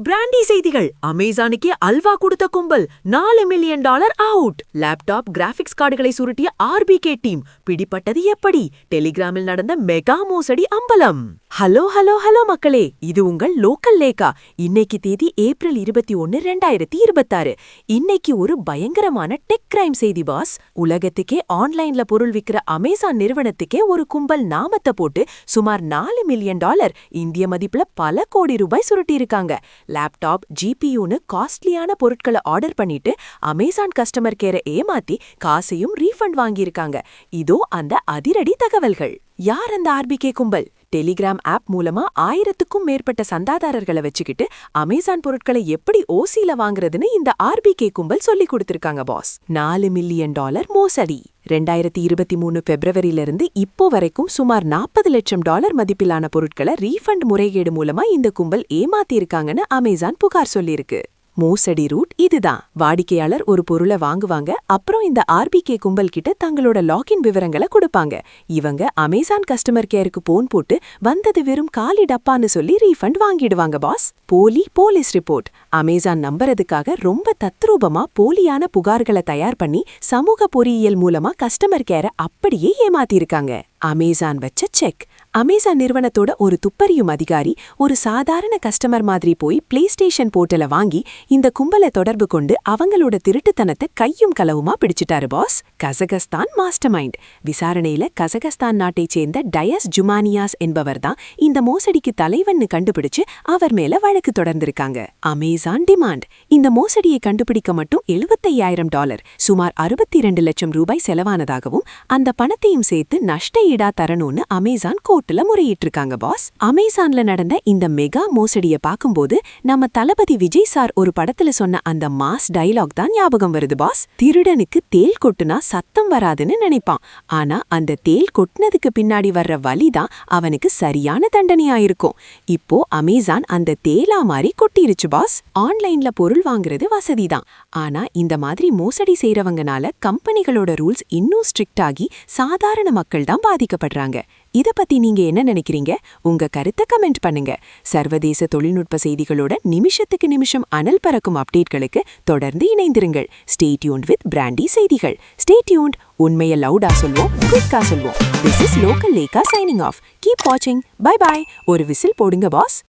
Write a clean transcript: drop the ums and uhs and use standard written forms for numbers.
Brandy செய்திகள். அமேசானுக்கே அல்வா கொடுத்த கும்பல் $4 மில்லியன் அவுட். லேப்டாப் கிராபிக்ஸ் கார்டுகளை சுருட்டிய ஆர்பிகே டீம் பிடிபட்டது எப்படி? டெலிகிராமில் நடந்த மெகா மோசடி அம்பலம். ஹலோ ஹலோ ஹலோ மக்களே, இது உங்கள் லோக்கல் லேக்கா. இன்னைக்கு தேதி ஏப்ரல் 21, 2026. இன்னைக்கு ஒரு பயங்கரமான டெக் கிரைம் செய்தி பாஸ். உலகத்துக்கே ஆன்லைன்ல பொருள் விக்கிற அமேசான் நிறுவனத்துக்கே ஒரு கும்பல் நாமத்தை போட்டு சுமார் $4 மில்லியன் இந்திய மதிப்புல பல கோடி ரூபாய் சுருட்டி இருக்காங்க. லேப்டாப், ஜிபியூன்னு காஸ்ட்லியான பொருட்களை ஆர்டர் பண்ணிட்டு அமேசான் கஸ்டமர் கேரை ஏமாத்தி காசையும் ரீஃபண்ட் வாங்கியிருக்காங்க. இதோ அந்த அதிரடி தகவல்கள். யார் அந்த ஆர்பிகே கும்பல்? டெலிகிராம் ஆப் மூலமா 1000க்கும் மேற்பட்ட சந்தாதாரர்களை வச்சுக்கிட்டு அமேசான் பொருட்களை எப்படி ஓசியில வாங்குறதுன்னு இந்த ஆர்பிகே கும்பல் சொல்லி கொடுத்திருக்காங்க பாஸ். $4 மில்லியன் மோசடி. 2023 பிப்ரவரியிலிருந்து இப்போ வரைக்கும் சுமார் $40 லட்சம் மதிப்பிலான பொருட்களை ரீஃபண்ட் முறைகேடு மூலமா இந்த கும்பல் ஏமாத்திருக்காங்கன்னு அமேசான் புகார் சொல்லியிருக்கு. மோசடி ரூட் இதுதான். வாடிக்கையாளர் ஒரு பொருளை வாங்குவாங்க, அப்புறம் இந்த ஆர்பிகே கும்பல் கிட்ட தங்களோட லாகின் விவரங்களை கொடுப்பாங்க. இவங்க அமேசான் கஸ்டமர் கேருக்கு போன் போட்டு வந்தது வெறும் காலி டப்பான்னு சொல்லி ரீஃபண்ட் வாங்கிடுவாங்க பாஸ். Police report. அமேசான் நம்புறதுக்காக ரொம்ப தத்ரூபமா போலியான புகார்களை தயார் பண்ணி சமூக பொறியியல் மூலமா கஸ்டமர் கேரை அப்படியே ஏமாத்திருக்காங்க. அமேசான் வச்ச செக். அமேசான் நிறுவனத்தோட ஒரு துப்பறியும் அதிகாரி ஒரு சாதாரண கஸ்டமர் மாதிரி போய் பிளே ஸ்டேஷன் போர்ட்டலை வாங்கி இந்த கும்பலை தொடர்பு கொண்டு அவங்களோட திருட்டுத்தனத்தை கையும் களவுமா பிடிச்சிட்டாரு பாஸ். Kazakhstan master mind. விசாரணையில கசகஸ்தான் நாட்டைச் சேர்ந்த டயஸ் ஜுமானியாஸ் என்பவர் தான் இந்த மோசடிக்கு தலைவன்னு கண்டுபிடிச்சு அவர் மேல வழக்கு தொடர்ந்திருக்காங்க. Amazon demand. இந்த மோசடியை கண்டுபிடிக்க மட்டும் $75,000 சுமார் 62 லட்சம் ரூபாய் செலவானதாகவும் அந்த பணத்தையும் சேர்த்து நஷ்ட ஈடா தரணும்னு அமேசான் கோர்ட்டுல முறையிட்டிருக்காங்க பாஸ். அமேசான்ல நடந்த இந்த மெகா மோசடிய பாக்கும்போது நம்ம தளபதி விஜய் சார் ஒரு படத்துல சொன்ன அந்த மாஸ் டயலாக் தான் ஞாபகம் வருது பாஸ். திருடனுக்கு தேல் கொட்டுனா சத்தம் வராதுன்னு நினைப்பான், ஆனா அந்த தேல் கொட்டினதுக்கு பின்னாடி வர்ற வலிதான் அவனுக்கு சரியான தண்டனையா இருக்கும். இப்போ அமேசான் அந்த தேலா மாதிரி கொட்டிருச்சு பாஸ். ஆன்லைன்ல பொருள் வாங்குறது வசதிதான், ஆனா இந்த மாதிரி மோசடி செய்யறவங்கனால கம்பெனிகளோட ரூல்ஸ் இன்னும் ஸ்ட்ரிக்ட் ஆகி சாதாரண மக்கள் தான் பாதிக்கப்படுறாங்க. இத பத்தி நீங்க என்ன நினைக்கிறீங்க? உங்க கருத்தை கமெண்ட் பண்ணுங்க. சர்வதேச தொழில்நுட்ப செய்திகளோட நிமிஷத்துக்கு நிமிஷம் அனல் பறக்கும் அப்டேட்களுக்கு தொடர்ந்து இணைந்திருங்கள். ஸ்டே டியூன்ட் வித் பிராண்டி செய்திகள். Stay tuned. உண்மையை லவுடா சொல்வோம், குயிக்கா சொல்வோம். This is local Lekha signing off. Keep வாட்சிங். Bye bye. ஒரு விசில் போடுங்க பாஸ்.